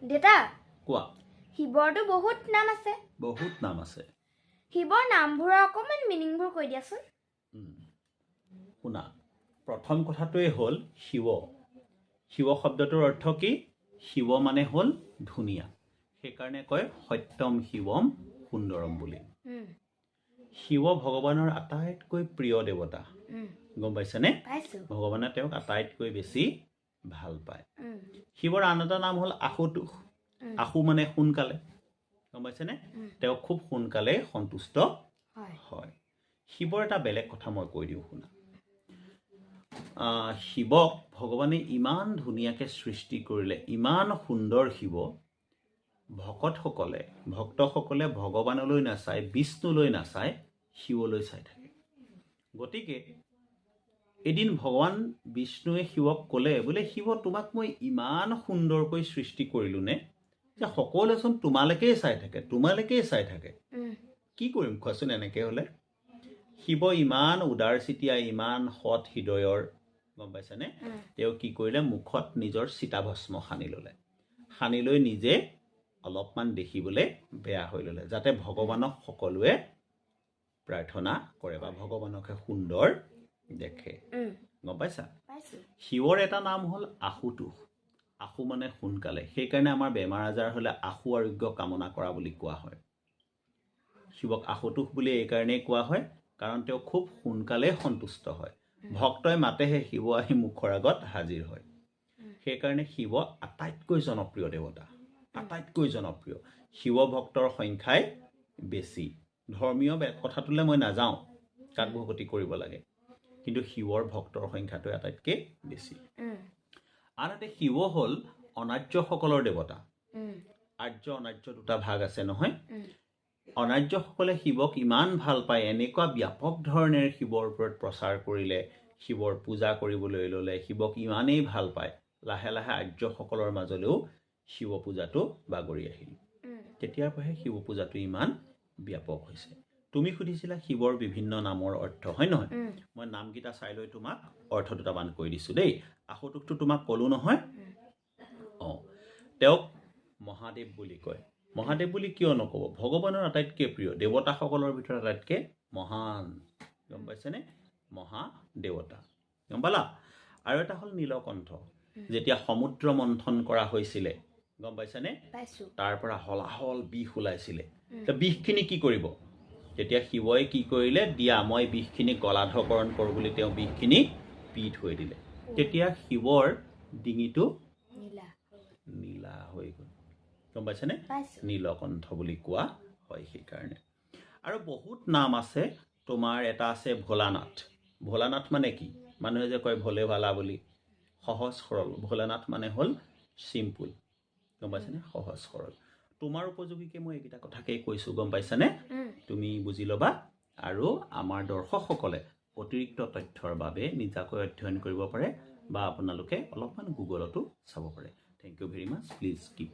দেতা কোৱা শিৱৰটো বহুত নাম আছে বহুত নাম আছে শিৱৰ নামবোৰৰ অকমান মিনিংবোৰ কৈ দিয়াচোন শুনা প্ৰথম কথাটোৱে হ'ল শিৱ শিৱ শব্দটোৰ অৰ্থ কি শিৱ মানে হ'ল ধুনীয়া সেইকাৰণে কয় সত্যম শিৱম সুন্দৰম বুলি শিৱ ভগৱানৰ আটাইতকৈ প্ৰিয় দেৱতা গম পাইছেনে ভগৱানে তেওঁক আটাইতকৈ বেছি ভাল পায় শিৱৰ আন এটা নাম হ'ল আশুতোষ আশু মানে সোনকালে গম পাইছেনে তেওঁ খুব সোনকালে সন্তুষ্ট হয় শিৱৰ এটা বেলেগ কথা মই কৈ দিওঁ শুনা শিৱক ভগৱানে ইমান ধুনীয়াকৈ সৃষ্টি কৰিলে ইমান সুন্দৰ শিৱ ভক্তসকলে ভগৱানলৈ নাচায় বিষ্ণুলৈ নাচায় শিৱলৈ চাই থাকে গতিকে এদিন ভগৱান বিষ্ণুৱে শিৱক ক'লে বোলে শিৱ তোমাক মই ইমান সুন্দৰকৈ সৃষ্টি কৰিলোঁ নে যে সকলোচোন তোমালৈকেই চাই থাকে কি কৰিম কোৱাচোন এনেকৈ হ'লে শিৱ ইমান উদাৰ চিতিয়া ইমান সৎ হৃদয়ৰ গম পাইছানে তেওঁ কি কৰিলে মুখত নিজৰ চিতাভস্ম সানি লৈ নিজে অলপমান দেখিবলৈ বেয়া হৈ ল'লে যাতে ভগৱানক সকলোৱে প্ৰাৰ্থনা কৰে বা ভগৱানকে সুন্দৰ দেখে গম পাইছা শিৱৰ এটা নাম হ'ল আশুতোষ আশু মানে সোনকালে সেইকাৰণে আমাৰ বেমাৰ আজাৰ হ'লে আশু আৰোগ্য কামনা কৰা বুলি কোৱা হয় শিৱক আশুতোষ বুলি এইকাৰণেই কোৱা হয় কাৰণ তেওঁ খুব সোনকালে সন্তুষ্ট হয় ভক্তই মাতেহে শিৱ আহি মুখৰ আগত হাজিৰ হয় সেইকাৰণে শিৱ আটাইতকৈ জনপ্ৰিয় দেৱতা শিৱ ভক্তৰ সংখ্যাই বেছি ধৰ্মীয় কথাটোলৈ মই নাযাওঁ কাক ভকতি কৰিব লাগে কিন্তু শিৱৰ ভক্তৰ সংখ্যাটো আটাইতকৈ বেছি আনহাতে শিৱ হ'ল অনাৰ্যসকলৰ দেৱতা আৰ্য অনাৰ্য দুটা ভাগ আছে নহয় অনাৰ্যসকলে শিৱক ইমান ভাল পায় এনেকুৱা ব্যাপক ধৰণেৰে শিৱৰ ওপৰত প্ৰচাৰ কৰিলে শিৱৰ পূজা কৰিবলৈ ল'লে শিৱক ইমানেই ভাল পায় লাহে লাহে আৰ্যসকলৰ মাজলৈও শিৱ পূজাটো বাগৰি আহিল তেতিয়াৰ পৰাহে শিৱ পূজাটো ইমান ব্যাপক হৈছে তুমি সুধিছিলা শিৱৰ বিভিন্ন নামৰ অৰ্থ হয় নহয় মই নামকেইটা চাই লৈ তোমাক অৰ্থ দুটামান কৈ দিছোঁ দেই আশুতোষটো তোমাক ক'লো নহয় তেওঁক মহাদেৱ বুলি কয় মহাদেৱ বুলি কিয় নক'ব ভগৱানৰ আটাইতকৈ প্ৰিয় দেৱতাসকলৰ ভিতৰত আটাইতকৈ মহান গম পাইছেনে মহাদেৱতা গম পালা আৰু এটা হ'ল নীলকণ্ঠ যেতিয়া সমুদ্ৰ মন্থন কৰা হৈছিলে গম পাইছেনে তাৰ পৰা হলাহল বিষ ওলাইছিলে বিষখিনি কি কৰিব তেতিয়া শিৱই কি কৰিলে দিয়া মই বিষখিনি গলাধকৰণ কৰোঁ বুলি তেওঁ বিষখিনি পি থৈ দিলে তেতিয়া শিৱৰ ডিঙিটো নীলা হৈ গ'ল গম পাইছেনে নীলকণ্ঠ বুলি কোৱা হয় সেইকাৰণে আৰু বহুত নাম আছে তোমাৰ এটা আছে ভোলানাথ মানে কি মানুহে যে কয় ভোলে ভালা বুলি সহজ সৰল ভোলানাথ মানে হ'ল চিম্পুল গম পাইছানে সহজ সৰল তোমাৰ উপযোগীকে মই এইকেইটা কথাকেই কৈছোঁ গম পাইছানে তুমি বুজি ল'বা আৰু আমাৰ দৰ্শকসকলে অতিৰিক্ত তথ্যৰ বাবে নিজাকৈ অধ্যয়ন কৰিব পাৰে বা আপোনালোকে অলপমান গুগলতো চাব পাৰে thank you very much please keep